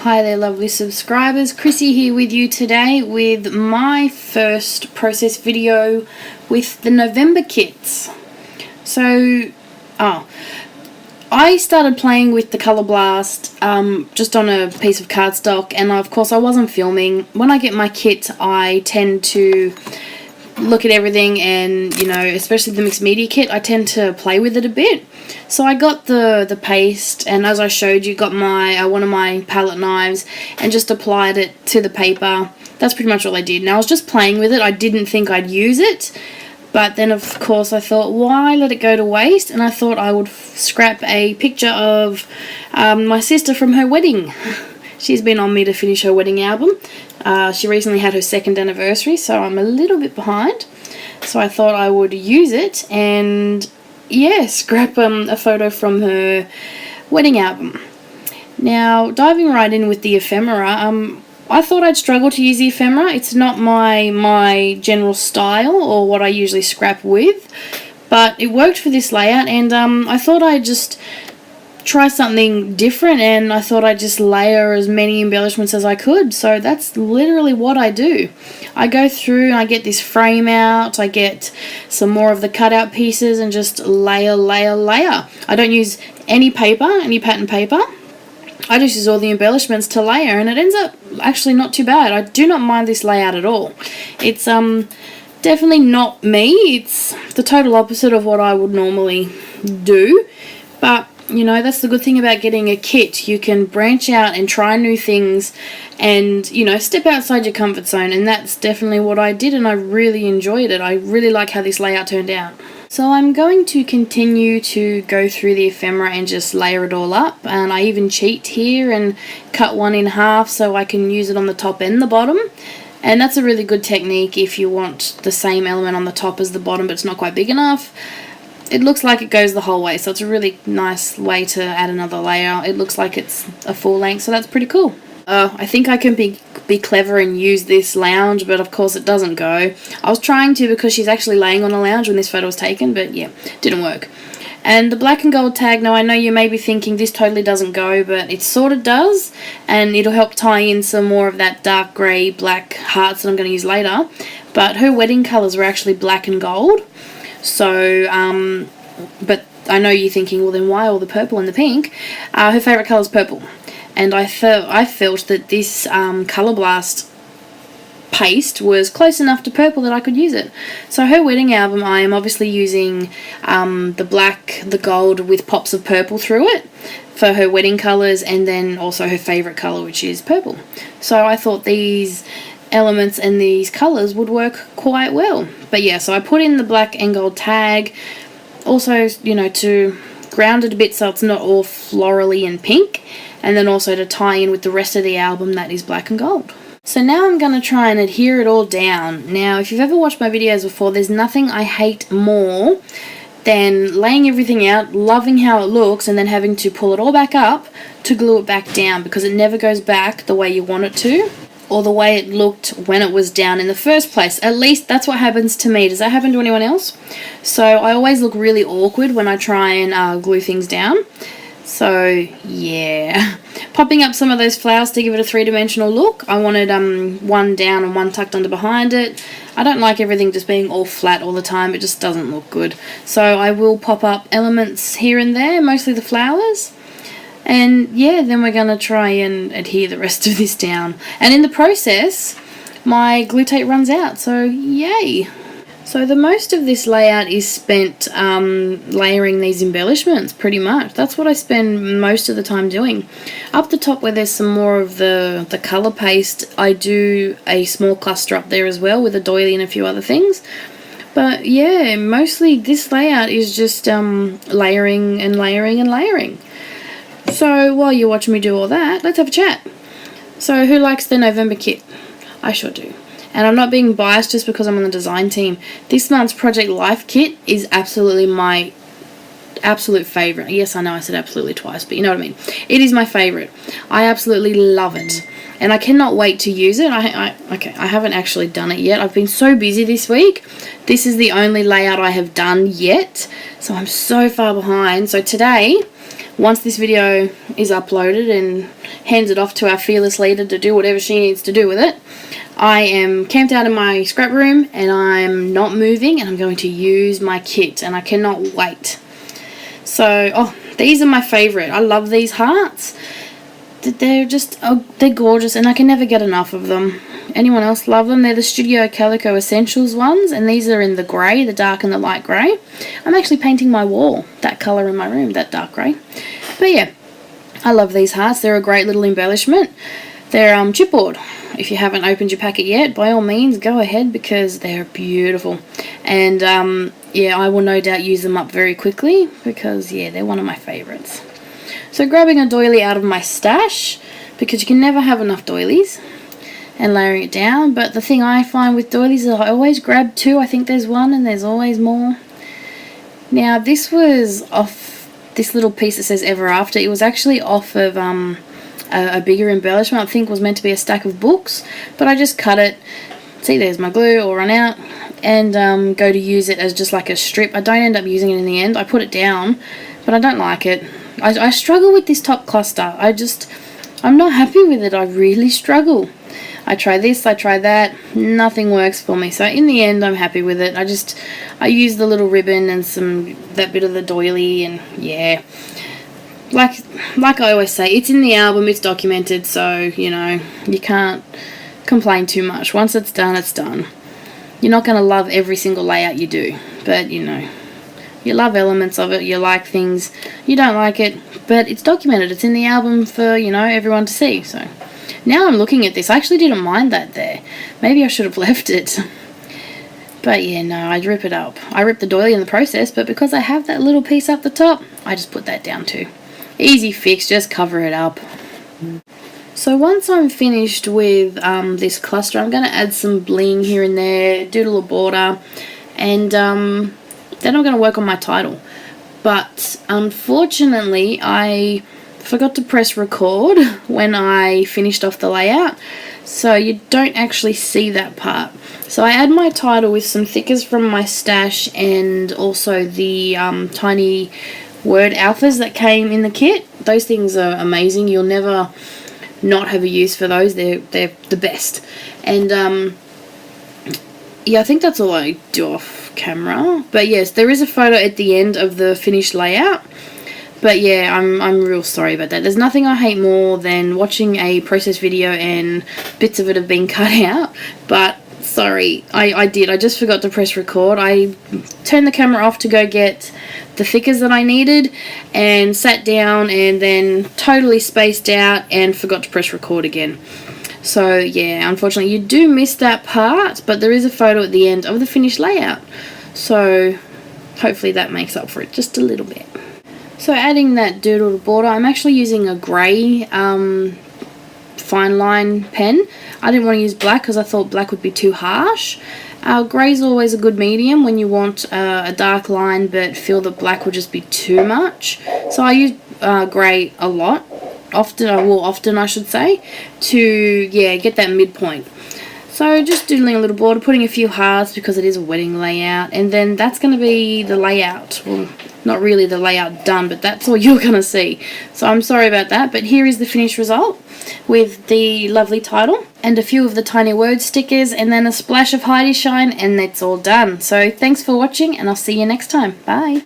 Hi there lovely subscribers, Chrissy here with you today with my first process video with the November kits. So, I started playing with the Colour Blast just on a piece of cardstock, and of course I wasn't filming. When I get my kit I tend to look at everything, and you know, especially the mixed media kit, I tend to play with it a bit. So I got the paste, and as I showed you, got my one of my palette knives and just applied it to the paper. That's pretty much all I did. Now I was just playing with it. I didn't think I'd use it, but then of course I thought, why let it go to waste? And I thought I would scrap a picture of my sister from her wedding. She's been on me to finish her wedding album. She recently had her 2nd anniversary, so I'm a little bit behind. So I thought I would use it and, yeah, scrap a photo from her wedding album. Now, diving right in with the ephemera, I thought I'd struggle to use the ephemera. It's not my general style or what I usually scrap with, but it worked for this layout, and I thought I'd just try something different, and I thought I'd just layer as many embellishments as I could. So that's literally what I do. I go through and I get this frame out, I get some more of the cutout pieces and just layer. I don't use any paper, any pattern paper. I just use all the embellishments to layer, and it ends up actually not too bad. I do not mind this layout at all. It's definitely not me. It's the total opposite of what I would normally do, but you know, that's the good thing about getting a kit. You can branch out and try new things and, you know, step outside your comfort zone, and that's definitely what I did, and I really enjoyed it. I really like how this layout turned out. So I'm going to continue to go through the ephemera and just layer it all up, and I even cheat here and cut one in half so I can use it on the top and the bottom. And that's a really good technique if you want the same element on the top as the bottom but it's not quite big enough. It looks like it goes the whole way, so it's a really nice way to add another layer. It looks like it's a full length, so that's pretty cool. I think I can be clever and use this lounge, but of course it doesn't go. I was trying to because she's actually laying on a lounge when this photo was taken, but yeah, didn't work. And the black and gold tag, now I know you may be thinking this totally doesn't go, but it sort of does, and it'll help tie in some more of that dark grey black hearts that I'm going to use later. But her wedding colours were actually black and gold. So, but I know you're thinking, well then why all the purple and the pink? Her favourite colour is purple, and I felt that this Colour Blast paste was close enough to purple that I could use it. So her wedding album, I am obviously using the black, the gold with pops of purple through it for her wedding colours, and then also her favourite colour, which is purple. So I thought these elements and these colours would work quite well. But yeah, so I put in the black and gold tag, also, you know, to ground it a bit so it's not all florally and pink, and then also to tie in with the rest of the album that is black and gold. So now I'm going to try and adhere it all down. Now, if you've ever watched my videos before, there's nothing I hate more than laying everything out, loving how it looks, and then having to pull it all back up to glue it back down, because it never goes back the way you want it to, or the way it looked when it was down in the first place. At least that's what happens to me. Does that happen to anyone else? So I always look really awkward when I try and glue things down. So yeah, popping up some of those flowers to give it a 3-dimensional look. I wanted one down and one tucked under behind it. I don't like everything just being all flat all the time. It just doesn't look good. So I will pop up elements here and there, mostly the flowers. And yeah, then we're going to try and adhere the rest of this down. And in the process, my glue tape runs out, so yay! So the most of this layout is spent layering these embellishments, pretty much. That's what I spend most of the time doing. Up the top where there's some more of the colour paste, I do a small cluster up there as well with a doily and a few other things. But yeah, mostly this layout is just layering and layering and layering. So while you're watching me do all that, let's have a chat. So who likes the November kit? I sure do. And I'm not being biased just because I'm on the design team. This month's Project Life kit is absolutely my absolute favourite. Yes, I know I said absolutely twice, but you know what I mean. It is my favourite. I absolutely love it. And I cannot wait to use it. Okay, I haven't actually done it yet. I've been so busy this week. This is the only layout I have done yet. So I'm so far behind. So today once this video is uploaded and handed off to our fearless leader to do whatever she needs to do with it, I am camped out in my scrap room and I'm not moving, and I'm going to use my kit, and I cannot wait. So, oh, these are my favourite. I love these hearts. They're just, oh, they're gorgeous, and I can never get enough of them. Anyone else love them? They're the Studio Calico Essentials ones, and these are in the grey, the dark and the light grey. I'm actually painting my wall, that colour in my room, that dark grey. But yeah, I love these hearts. They're a great little embellishment. They're chipboard. If you haven't opened your packet yet, by all means, go ahead, because they're beautiful. And yeah, I will no doubt use them up very quickly, because yeah, they're one of my favourites. So grabbing a doily out of my stash, because you can never have enough doilies, and layering it down. But the thing I find with doilies is I always grab two. I think there's one and there's always more. Now this was off this little piece that says Ever After. It was actually off of a bigger embellishment. I think was meant to be a stack of books, but I just cut it. See, there's my glue all run out, and go to use it as just like a strip. I don't end up using it in the end. I put it down, but I don't like it. I struggle with this top cluster. I'm not happy with it. I really struggle. I try this, I try that, nothing works for me. So in the end, I'm happy with it. I use the little ribbon and that bit of the doily, and yeah. Like I always say, it's in the album, it's documented, so, you know, you can't complain too much. Once it's done, it's done. You're not going to love every single layout you do, but, you know, you love elements of it, you like things, you don't like it, but it's documented. It's in the album for, you know, everyone to see. So now I'm looking at this, I actually didn't mind that there. Maybe I should have left it. But yeah, no, I'd rip it up. I ripped the doily in the process, but because I have that little piece up the top, I just put that down too. Easy fix, just cover it up. So once I'm finished with this cluster, I'm going to add some bling here and there, doodle a border, and then I'm going to work on my title. But unfortunately, I forgot to press record when I finished off the layout, so you don't actually see that part. So I add my title with some thickers from my stash, and also the tiny word alphas that came in the kit. Those things are amazing. You'll never not have a use for those. They're the best. And yeah, I think that's all I do off camera. But yes, there is a photo at the end of the finished layout. But yeah, I'm real sorry about that. There's nothing I hate more than watching a process video and bits of it have been cut out. But sorry, I did. I just forgot to press record. I turned the camera off to go get the thickers that I needed, and sat down and then totally spaced out and forgot to press record again. So yeah, unfortunately you do miss that part, but there is a photo at the end of the finished layout. So hopefully that makes up for it just a little bit. So adding that doodle border, I'm actually using a grey fine line pen. I didn't want to use black because I thought black would be too harsh. Grey's always a good medium when you want a dark line but feel that black would just be too much. So I use grey a lot, often I should say, to get that midpoint. So just doodling a little border, putting a few hearts because it is a wedding layout, and then that's going to be the layout. Well, not really the layout done, but that's all you're going to see. So I'm sorry about that, but here is the finished result with the lovely title and a few of the tiny word stickers and then a splash of Heidi Shine, and it's all done. So thanks for watching, and I'll see you next time. Bye.